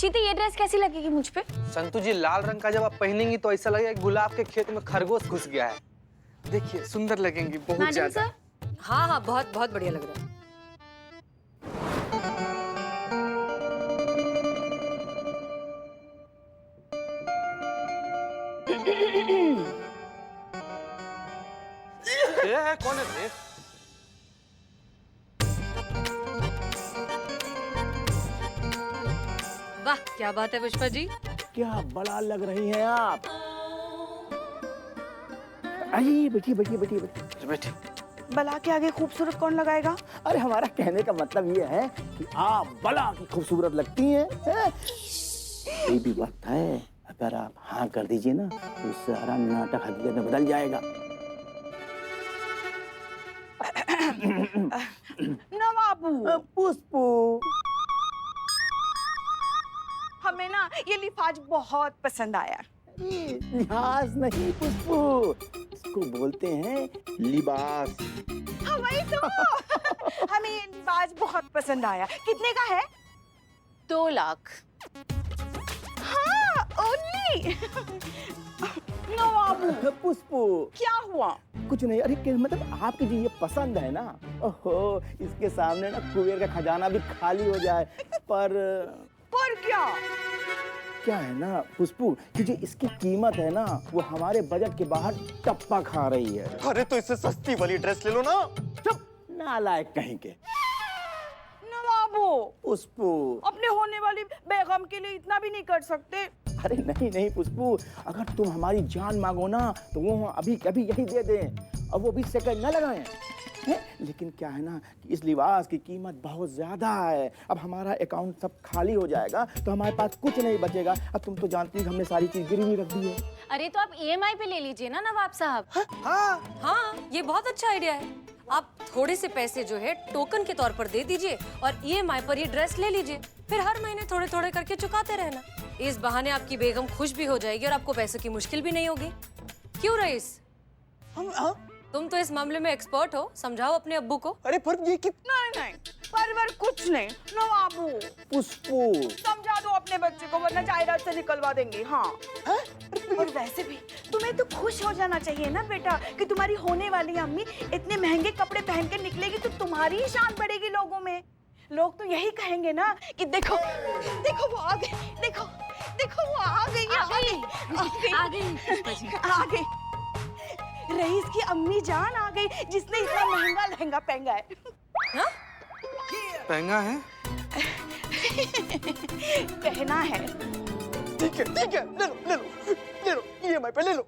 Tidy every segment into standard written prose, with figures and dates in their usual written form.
चीती ये ड्रेस कैसी लगेगी मुझ पे? संतु जी, लाल रंग का जब आप पहनेंगी तो ऐसा लगेगा गुलाब के खेत में खरगोश घुस गया है। देखिए सुंदर लगेंगी बहुत ज्यादा। हाँ हाँ, बहुत बहुत बढ़िया लग रहा है। कौन है रे? वाह, क्या बात है पुष्पा जी। क्या बड़ा लग रही हैं आप। आइए, बैठिए बैठिए बैठिए बैठिए बैठिए। बला के आगे खूबसूरत कौन लगाएगा? अरे हमारा कहने का मतलब ये है कि आप बला की खूबसूरत लगती हैं। ये भी वक्त है, अगर आप हाँ कर दीजिए ना तो सारा नाटक हकीकत में बदल जाएगा। नवाबू, पुष्पू, हमें ना ये लिफाज बहुत पसंद आया। लिहाज नहीं पुष्पू, इसको बोलते हैं लिबास। हाँ वही तो। हमें ये लिफाज बहुत पसंद आया। कितने का है? 2 लाख। हाँ, ओनली। नवाबू, पुष्पू, क्या हुआ? कुछ नहीं। अरे मतलब आपकी जो ये पसंद है ना, ओहो, इसके सामने ना कुबेर का खजाना भी खाली हो जाए। पर क्या? क्या है ना पुष्पू कि जो इसकी कीमत है ना वो हमारे बजट के बाहर टप्पा खा रही है। अरे तो इससे सस्ती वाली ड्रेस ले लो ना। चुप, नालायक कहीं के। नवाबू, पुष्पू, अपने होने वाली बेगम के लिए इतना भी नहीं कर सकते? अरे नहीं नहीं पुष्पू, अगर तुम हमारी जान मांगो ना तो वो अभी कभी यही दे दें और वो भी सेकंड न लगाएं। लेकिन क्या है ना कि इस लिबास की कीमत बहुत ज्यादा है। अब हमारा अकाउंट सब खाली हो जाएगा तो हमारे पास कुछ नहीं बचेगा। अब तुम तो जानती हो हमने सारी चीज गिरवी रख दी है। अरे तो आप EMI पे ले लीजिए ना नवाब साहब। हाँ, ये बहुत अच्छा आइडिया है। आप थोड़े से पैसे जो है टोकन के तौर पर दे दीजिए और EMI पर ये ड्रेस ले लीजिए। फिर हर महीने थोड़े थोड़े करके चुकाते रहना। इस बहाने आपकी बेगम खुश भी हो जाएगी और आपको पैसों की मुश्किल भी नहीं होगी। क्यों रईस? तुम तो इस मामले में एक्सपर्ट हो, समझाओ अपने अब्बू को। अरे पर ये कितना नहीं, परवर कुछ नहीं। नवाबू, पुष्पू, समझा दो अपने बच्चे को वरना जायदाद से निकलवा देंगे। हाँ। और वैसे भी तुम्हें तो खुश हो जाना चाहिए ना बेटा कि तुम्हारी होने वाली अम्मी इतने महंगे कपड़े पहन के निकलेगी तो तुम्हारी ही शान बढ़ेगी लोगों में। लोग तो यही कहेंगे ना कि देखो देखो वो आ गई, देखो देखो वो आ गई, आ गई। रईस की अम्मी जान आ गई जिसने इतना महंगा लहंगा पहना है। हाँ? महंगा है? पहना है। ठीक है, ले लो ले लो ले लो, EMI पे ले लो।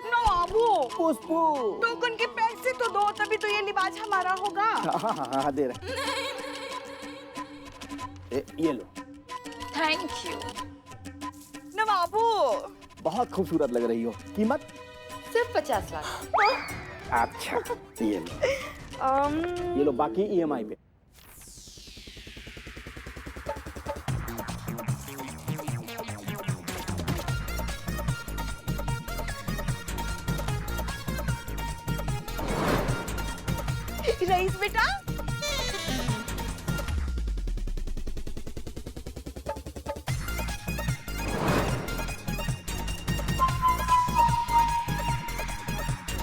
नवाबू, पुष्पू, टोकन के पैसे तो दो तभी तो ये लिबास हमारा होगा। हाँ दे रहे। ये लो। Thank you. नवाबू, बहुत खूबसूरत लग रही हो। कीमत सिर्फ 50 लाख। अच्छा, ये लो बाकी EMI पे। रईस बेटा,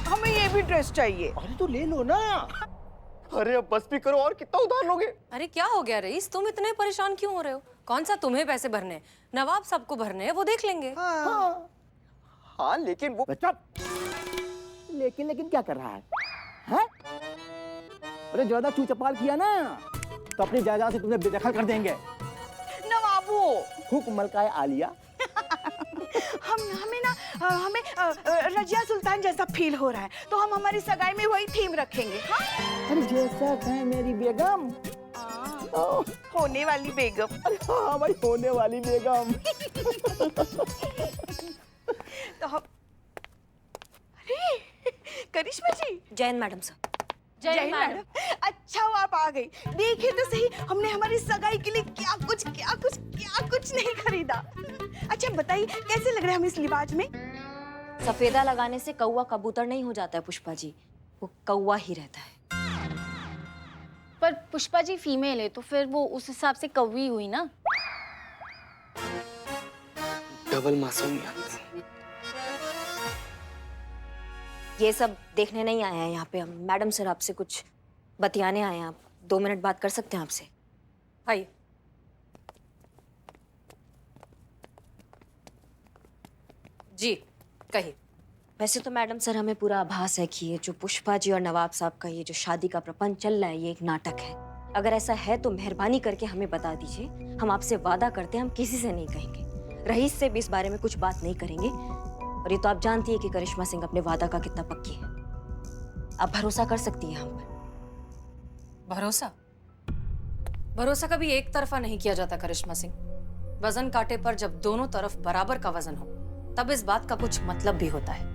हमें ये भी ड्रेस चाहिए। अरे तो ले लो ना। अरे अब बस भी करो, और कितना उधार लोगे? अरे क्या हो गया रईस, तुम इतने परेशान क्यों हो रहे हो? कौन सा तुम्हें पैसे भरने हैं? नवाब सबको भरने हैं, वो देख लेंगे। हाँ लेकिन वो बच्चा, लेकिन क्या कर रहा है? हैं? अरे ज्यादा चूचपाल किया ना तो अपनी जायदाद से तुम्हें बेदखल कर देंगे। नवाबू, हुक्म मलकाए आलिया। हमें रजिया सुल्तान जैसा फील हो रहा है तो हम हमारी सगाई में वही थीम रखेंगे। हाँ? अरे जैसा है मेरी बेगम। होने वाली बेगम। अरे हाँ भाई, होने वाली बेगम। तो हम, अरे करिश्मा जी। Jain madam sir. जय मैडम। अच्छा हुआ आप आ गई। देखिए तो सही, हमने हमारी सगाई के लिए क्या कुछ नहीं खरीदा। अच्छा बताइए कैसे लग रहे हैं हम इस लिबाज में? सफेदा लगाने से कौवा कबूतर नहीं हो जाता है पुष्पा जी, वो कौवा ही रहता है। पर पुष्पा जी फीमेल है तो फिर वो उस हिसाब से कौवी हुई ना। डबल मासूमियत। ये सब देखने नहीं आए हैं यहाँ पे हम। मैडम सर आपसे कुछ बतियाने आए हैं। आप 2 मिनट बात कर सकते हैं आपसे? आइए। जी कहिए। वैसे तो मैडम सर हमें पूरा आभास है कि ये जो पुष्पा जी और नवाब साहब का ये जो शादी का प्रपंच चल रहा है ये एक नाटक है। अगर ऐसा है तो मेहरबानी करके हमें बता दीजिए। हम आपसे वादा करते हैं हम किसी से नहीं कहेंगे, रईस से भी इस बारे में कुछ बात नहीं करेंगे। और ये तो आप जानती है कि करिश्मा सिंह अपने वादा का कितना पक्की है। आप भरोसा कर सकती हैं हम पर। भरोसा भरोसा कभी एक तरफा नहीं किया जाता करिश्मा सिंह। वजन कांटे पर जब दोनों तरफ बराबर का वजन हो तब इस बात का कुछ मतलब भी होता है।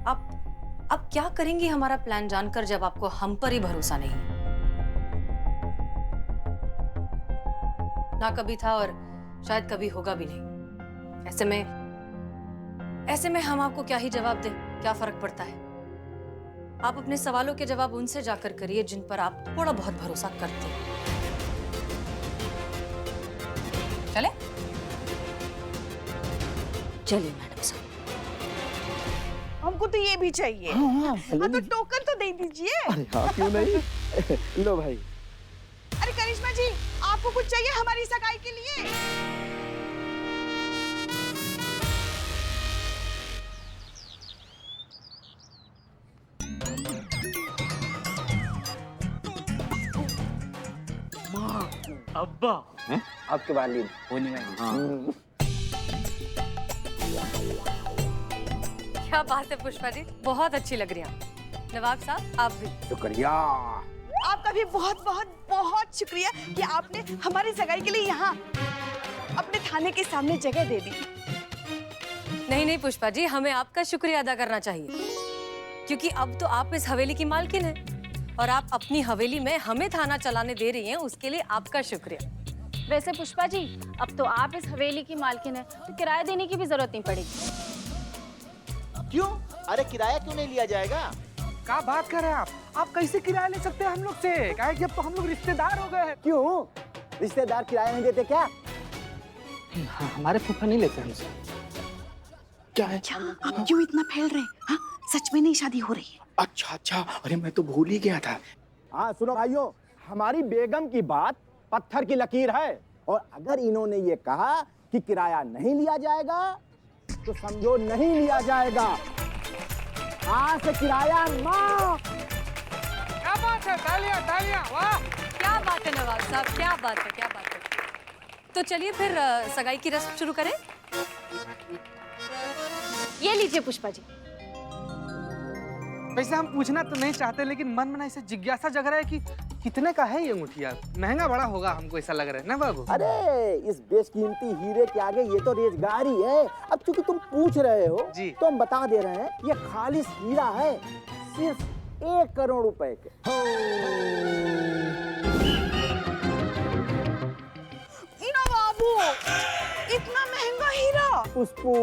आप क्या करेंगी हमारा प्लान जानकर जब आपको हम पर ही भरोसा नहीं? ना कभी था और शायद कभी होगा भी नहीं। ऐसे में हम आपको क्या ही जवाब दें, क्या फर्क पड़ता है? आप अपने सवालों के जवाब उनसे जाकर करिए जिन पर आप थोड़ा बहुत भरोसा करते हैं। चले? चलिए मैडम साहब। हमको तो ये भी चाहिए। हाँ, हाँ तो टोकन तो दे दीजिए। अरे हाँ, क्यों नहीं। लो भाई। अरे करिश्मा जी आपको कुछ चाहिए हमारी सगाई के लिए? आपके वालिद होने में। क्या बात है पुष्पा जी, बहुत अच्छी लग रही हैं। नवाब साहब आप भी। शुक्रिया। आपका भी बहुत बहुत बहुत शुक्रिया कि आपने हमारी सगाई के लिए यहाँ अपने थाने के सामने जगह दे दी। नहीं पुष्पा जी, हमें आपका शुक्रिया अदा करना चाहिए क्योंकि अब तो आप इस हवेली की मालकिन हैं और आप अपनी हवेली में हमें थाना चलाने दे रही हैं, उसके लिए आपका शुक्रिया। वैसे पुष्पा जी अब तो आप इस हवेली की मालकिन है तो किराया देने की भी जरूरत नहीं पड़ेगी। क्यों? अरे किराया क्यों नहीं लिया जाएगा? क्या बात कर रहे हैं आप कैसे किराया ले सकते हैं हम लोग से? क्या है कि अब तो हम लोग रिश्तेदार हो गए हैं। क्यों? रिश्तेदार किराया नहीं देते क्या? हाँ, हमारे फूफा नहीं लेते हमसे। क्या है? आप क्यों इतना फैल रहे हैं? हाँ, सच में नहीं शादी हो रही है। अच्छा, अरे मैं तो भूल ही गया था। हाँ सुनो भाइयों, हमारी बेगम की बात पत्थर की लकीर है और अगर इन्होंने ये कहा कि किराया नहीं लिया जाएगा तो समझो नहीं लिया जाएगा। आज से किराया माफ। क्या बात है, तालियां तालियां, वाह। क्या बात है नवाब साहब, क्या बात है, क्या बात है। तो चलिए फिर सगाई की रस्म शुरू करें। ये लीजिए पुष्पा जी। वैसे हम पूछना तो नहीं चाहते लेकिन मन में ऐसे जिज्ञासा जग रहा है कि कितने का है ये अंगूठिया? महंगा बड़ा होगा हमको ऐसा लग रहा है ना बाबू? अरे इस बेशकीमती हीरे के आगे ये तो रेजगारी है। अब चूंकि तुम पूछ रहे हो जी। तो हम बता दे रहे हैं, ये खालिस हीरा है, सिर्फ 1 करोड़ रुपए के। इना बाबू, इतना महंगा हीरा? पुष्पू,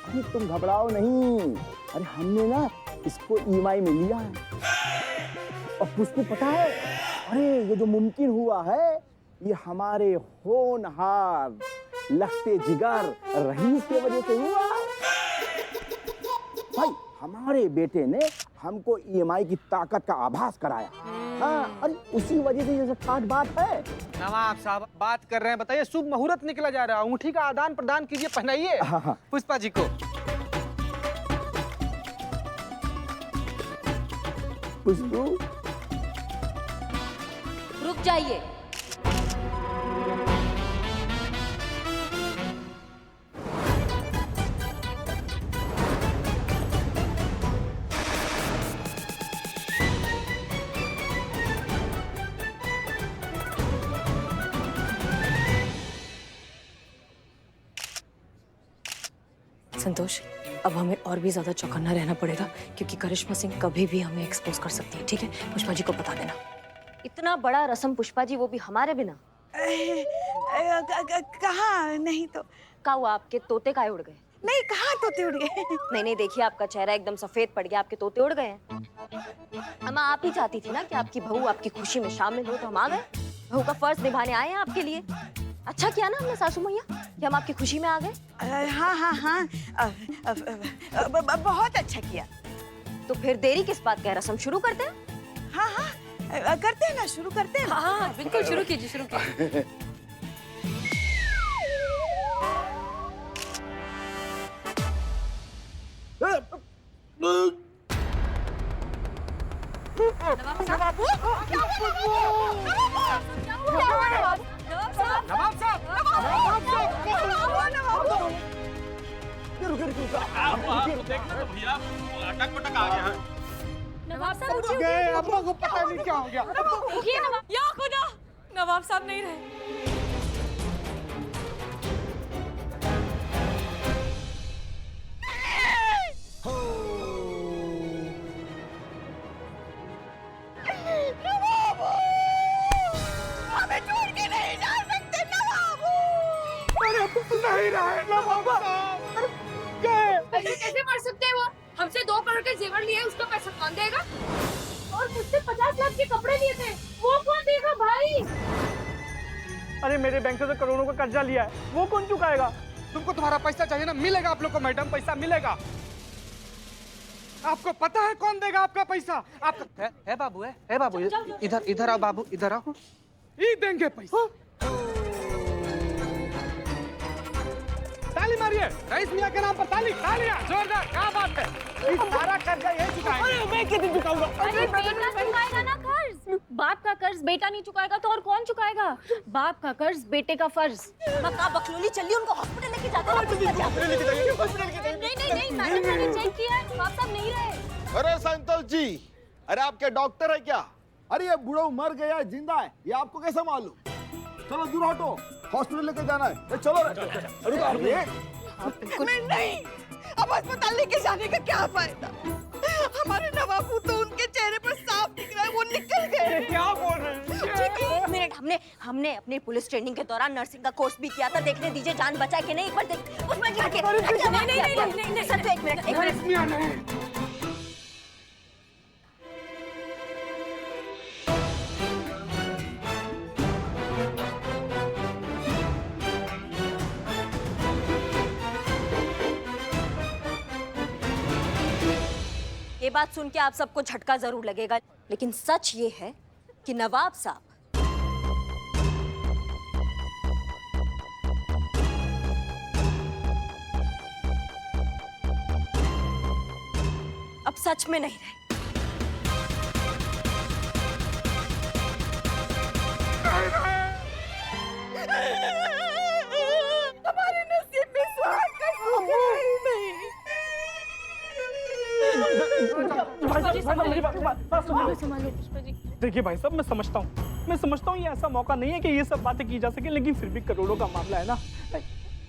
अरे तुम घबराओ नहीं। अरे हमने ना इसको ईएमआई में लिया है। और पुष्पू पता है, अरे ये जो मुमकिन हुआ है ये हमारे होनहार लखते जिगर रईस की वजह से हुआ। भाई हमारे बेटे ने हमको ईएमआई की ताकत का आभास कराया। हाँ, अरे उसी वजह से ये सब खास बात है। नवाब साहब बात कर रहे हैं, बताइए शुभ मुहूर्त निकला जा रहा है, अंगूठी का आदान प्रदान कीजिए, पहनाइए हाँ। पुष्पा जी को। पुष्पू रुक जाइए। संतोष, अब हमें और भी ज्यादा चौकन्ना रहना पड़ेगा क्योंकि करिश्मा सिंह कभी भी हमें एक्सपोज कर सकती है। ठीक है, पुष्पा जी को बता देना। इतना बड़ा रस्म पुष्पा जी, वो भी हमारे बिना। कहाँ? नहीं तो का हुआ, आपके तोते काहे उड़ गए? नहीं, कहाँ तोते उड़ गए? नहीं नहीं, देखिए आपका चेहरा एकदम सफेद पड़ गया, आपके तोते उड़ गए हैं। अम्मा आप ही चाहती थी ना कि आपकी बहू आपकी खुशी में शामिल हो, तो हम आ गए। बहू का फर्ज निभाने आए हैं आपके लिए। अच्छा किया ना हमने सासू मैया कि हम आपकी खुशी में आ गए। हाँ हाँ हाँ, बहुत अच्छा किया। तो फिर देरी किस बात का, रस्म शुरू करते हैं? हाँ हाँ, करते हैं ना, शुरू करते हैं ना। हाँ हाँ बिल्कुल, शुरू कीजिए, शुरू कीजिए। नवाब साहब उठिए, अम्मा को पता नहीं क्या हो गया। उठिए नवाब। या खुदा, नवाब साहब नहीं रहे। हमें छोड़ के नहीं जा सकते नवाबू। नहीं रहे नवाब साहब, गए। ऐसे कैसे मर सकते हैं वो? हमसे 2 करोड़ के जेवर लिए, उसका पैसा कौन देगा? और मुझसे 50 लाख के कपड़े लिए थे, वो कौन देगा भाई? अरे मेरे बैंक से करोड़ों का कर्जा लिया है, वो कौन चुकाएगा? तुमको तुम्हारा पैसा चाहिए ना, मिलेगा आप लोग को मैडम, पैसा मिलेगा। आपको पता है कौन देगा आपका पैसा? आप है बाबू, है बाबू, इधर इधर आओ बाबू, इधर आओ। ही देंगे पैसा। ताली मारिए रईस मियां के नाम पर, ताली, तालियां जोरदार। क्या बात है, इस सारा कर्जा यही चुकाएंगे। अरे मैं कितने चुकाऊंगा? अरे बेटा चुकाएगा ना कर्ज। बाप का कर्ज बेटा नहीं चुकाएगा तो और कौन चुकाएगा? बाप का कर्ज बेटे का फर्ज। मक्का बकलोली चलिए, उनको हॉस्पिटल लेके जाते हैं। नहीं नहीं नहीं, मैडम मैंने चेक किया है, बाप साहब नहीं रहे। अरे संतोष जी, अरे आपके डॉक्टर है क्या? अरे ये बूढ़ा मर गया है जिंदा है, ये आपको कैसे मालूम? चलो दूर हटो, हॉस्पिटल लेके जाना है। ए, चलो अरे नहीं, अब अस्पताल लेके जाने का क्या फायदा? हमारे नवाबू तो उनके चेहरे पर साफ दिख रहा है, वो निकल गए। क्या बोल रहे हैं? एक मिनट, हमने अपने पुलिस ट्रेनिंग के दौरान नर्सिंग का कोर्स भी किया था। देखने दीजिए जान बचा के नहीं, एक बार देख। उसमें क्या किया? नहीं, सर तो एक मिनट, एक मिनट। मियां नहीं। ये बात सुन के आप सबको झटका जरूर लगेगा, लेकिन सच ये है कि नवाब साहब अब सच में नहीं रहे। हमारे नसीब में सुहाग का सुख ही नहीं। देखिए भाई साहब, मैं समझता हूँ ये ऐसा मौका नहीं है कि ये सब बातें की जा सके, लेकिन फिर भी करोड़ों का मामला है ना,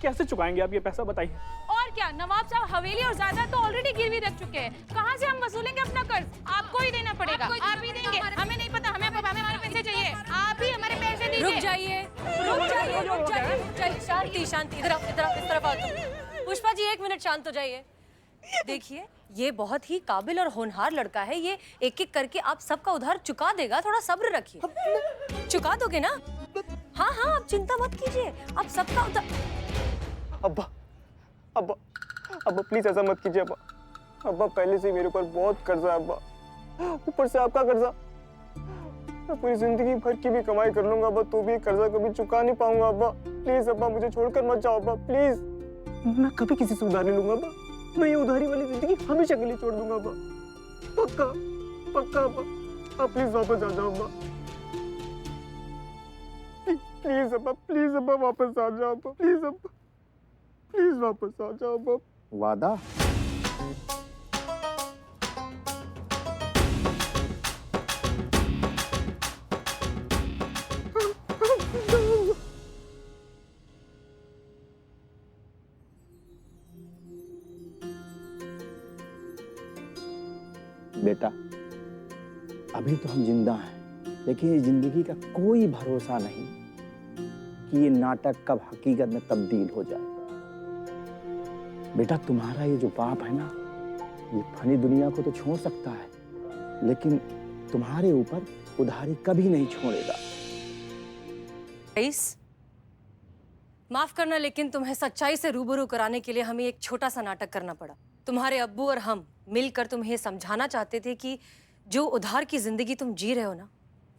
कैसे चुकाएंगे आप ये पैसा, बताइए। और क्या, नवाब साहब हवेली और जायदाद तो ऑलरेडी गिरवी रख चुके हैं, कहाँ से हम वसूलेंगे अपना कर्ज? आपको ही देना पड़ेगा। आप ही देंगे, हमें नहीं पता, हमें हमारे पैसे चाहिए, आप ही हमारे पैसे दीजिए। रुक जाइए। शांति शांति, इधर आओ, इस तरफ आओ तुम। पुष्पा जी 1 मिनट शांत हो जाइए। देखिए, ये बहुत ही काबिल और होनहार लड़का है, ये एक एक करके आप सबका उधार चुका देगा, थोड़ा सब्र रखिए। चुका दोगे ना? हाँ हाँ, आप चिंता मत कीजिए, आप सबका उधार। अब्बा अब्बा अब्बा प्लीज ऐसा मत कीजिए अब्बा। अब्बा पहले से ही मेरे ऊपर बहुत कर्जा है अब्बा, ऊपर से आपका कर्जा। मैं पूरी जिंदगी भर की भी कमाई कर लूंगा अब्बा, तो भी कर्जा कभी चुका नहीं पाऊंगा अब्बा। प्लीज अब्बा, मुझे छोड़कर मत जाओ अब्बा, प्लीज। मैं कभी किसी से उधार नहीं लूंगा अब्बा, मैं ये उधारी वाली जिंदगी हमेशा के लिए छोड़ दूंगा अब्बा, पक्का पक्का अब्बा। आप प्लीज वापस आ जाओ अब्बा, प्लीज अब्बा, प्लीज अब्बा वापस आ जाओ अब्बा, प्लीज अब्बा, प्लीज वापस आ जाओ अब्बा। वादा? बेटा, अभी तो हम जिंदा हैं, लेकिन ये जिंदगी का कोई भरोसा नहीं कि ये नाटक कब हकीकत में तब्दील हो जाए। बेटा तुम्हारा ये जो पाप है ना, ये फनी दुनिया को तो छोड़ सकता है, लेकिन तुम्हारे ऊपर उधारी कभी नहीं छोड़ेगा। रईस, माफ करना, लेकिन तुम्हें सच्चाई से रूबरू कराने के लिए हमें एक छोटा सा नाटक करना पड़ा। तुम्हारे अब्बू और हम मिलकर तुम्हें समझाना चाहते थे कि जो उधार की जिंदगी तुम जी रहे हो ना,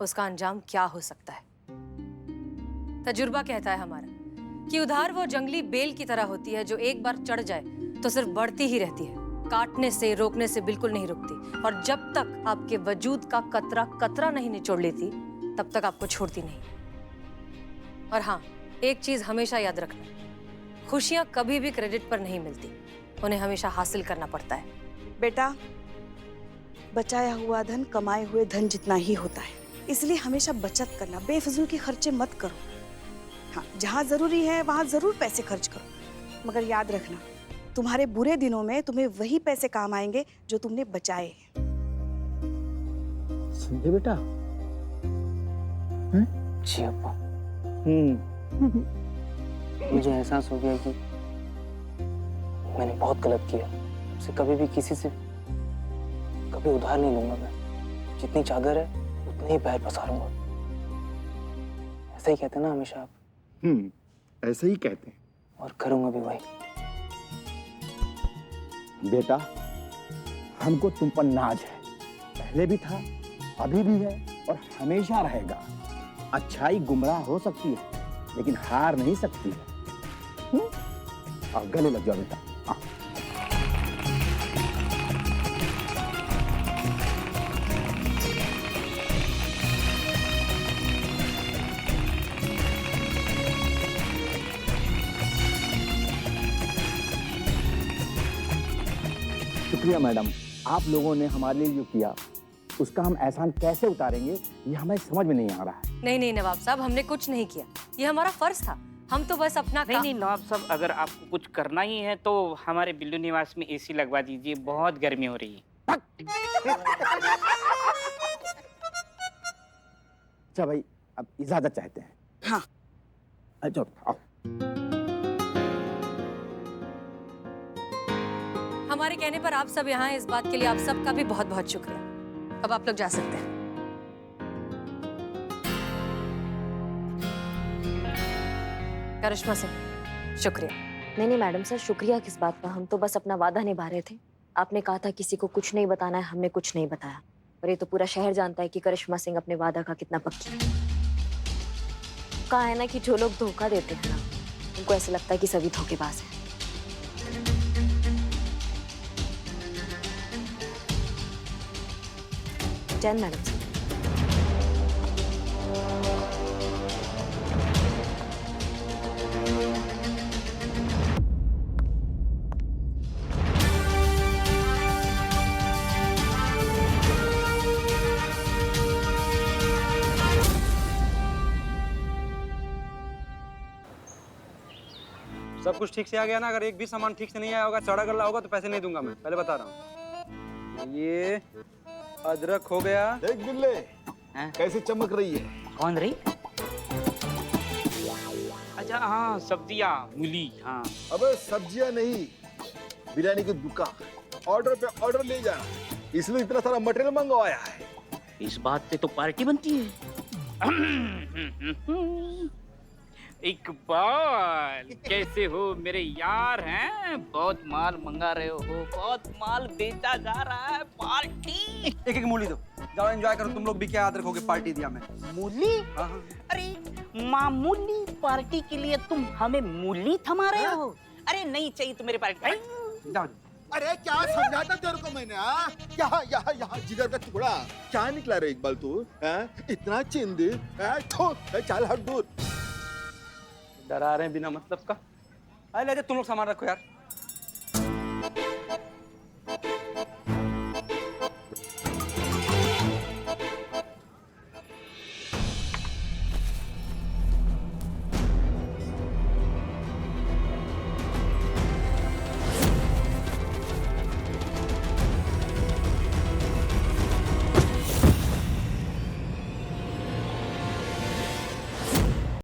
उसका अंजाम क्या हो सकता है। तजुर्बा कहता है हमारा कि उधार वो जंगली बेल की तरह होती है जो एक बार चढ़ जाए तो सिर्फ बढ़ती ही रहती है, काटने से रोकने से बिल्कुल नहीं रुकती, और जब तक आपके वजूद का कतरा कतरा नहीं निचोड़ लेती तब तक आपको छोड़ती नहीं। और हाँ, एक चीज हमेशा याद रखना, खुशियां कभी भी क्रेडिट पर नहीं मिलती, उन्हें हमेशा हासिल करना पड़ता है। बेटा, बचाया हुआ धन कमाए हुए धन जितना ही होता है, इसलिए हमेशा बचत करना, बेफिजूल के खर्चे मत करो। हाँ, जहाँ जरूरी है वहाँ जरूर पैसे खर्च करो, मगर याद रखना तुम्हारे बुरे दिनों में तुम्हें वही पैसे काम आएंगे जो तुमने बचाए हैं। समझे बेटा? जी अब्बा। मुझे एहसास हो गया कि मैंने बहुत गलत किया। मुझसे कभी भी किसी से कभी उधार नहीं लूंगा मैं। जितनी चादर है उतने ही पैर पसारूंगा। ऐसा ही कहते हैं ना हमेशा आप? ऐसे ही कहते हैं। और करूंगा भी वही। बेटा, हमको तुम पर नाज है, पहले भी था, अभी भी है और हमेशा रहेगा। अच्छाई गुमराह हो सकती है लेकिन हार नहीं सकती है। अब गले लग जाओ बेटा। शुक्रिया मैडम, आप लोगों ने हमारे लिए जो किया उसका हम एहसान कैसे उतारेंगे ये हमें समझ में नहीं आ रहा है। नहीं नहीं नवाब साहब, हमने कुछ नहीं किया, ये हमारा फर्ज था। हम तो बस अपना नहीं नहीं नवाब साहब, अगर आपको कुछ करना ही है तो हमारे बिल्लू निवास में एसी लगवा दीजिए, बहुत गर्मी हो रही है। अच्छा भाई, अब इजाजत चाहते हैं। हाँ। अच्छा आओ। हमारे कहने पर आप सब यहाँ हैं, इस बात के लिए आप सबका भी बहुत बहुत शुक्रिया। अब आप लोग जा सकते हैं। करिश्मा सिंह, शुक्रिया। नहीं मैडम सर, शुक्रिया किस बात का, हम तो बस अपना वादा निभा रहे थे। आपने कहा था किसी को कुछ नहीं बताना है, हमने कुछ नहीं बताया, और ये तो पूरा शहर जानता है कि करिश्मा सिंह अपने वादा का कितना पक्की है। कहा है ना कि जो लोग धोखा देते हैं ना, उनको ऐसा लगता है कि सभी धोखेबाज हैं। Jain madam sir. सब कुछ ठीक से आ गया ना? अगर एक भी सामान ठीक से नहीं आया होगा, चढ़ा गला होगा तो पैसे नहीं दूंगा मैं, पहले बता रहा हूँ। ये अदरक हो गया। देख बिल्ले कैसे चमक रही है। कौन रही? अच्छा हाँ, सब्जियाँ, मूली। हाँ अबे सब्जियां नहीं, बिरयानी की दुकान, ऑर्डर पे ऑर्डर ले जा, इसलिए इतना सारा मटेरियल मंगवाया है। इस बात पे तो पार्टी बनती है। इकबाल, कैसे हो मेरे यार? हैं, बहुत माल मंगा रहे हो, बहुत माल बेचा जा रहा है। पार्टी एक एक मूली दो, जाओ एंजॉय करो तुम लोग भी। क्या याद रखोगे, पार्टी दिया मैं। मूली? हाँ हाँ। अरे मामूली पार्टी के लिए तुम हमें मूली थमा रहे हो? अरे नहीं चाहिए तो मेरे पार्टी। जाओ। अरे क्या समझाता तेरे को मैंने? यहाँ यहाँ यहाँ जिगर का टुकड़ा क्या निकला रे इकबाल तू? इतना चिंदी, चल हट दूर। डरा रहे हैं बिना मतलब का। अरे ले तुम लोग सामान रखो यार।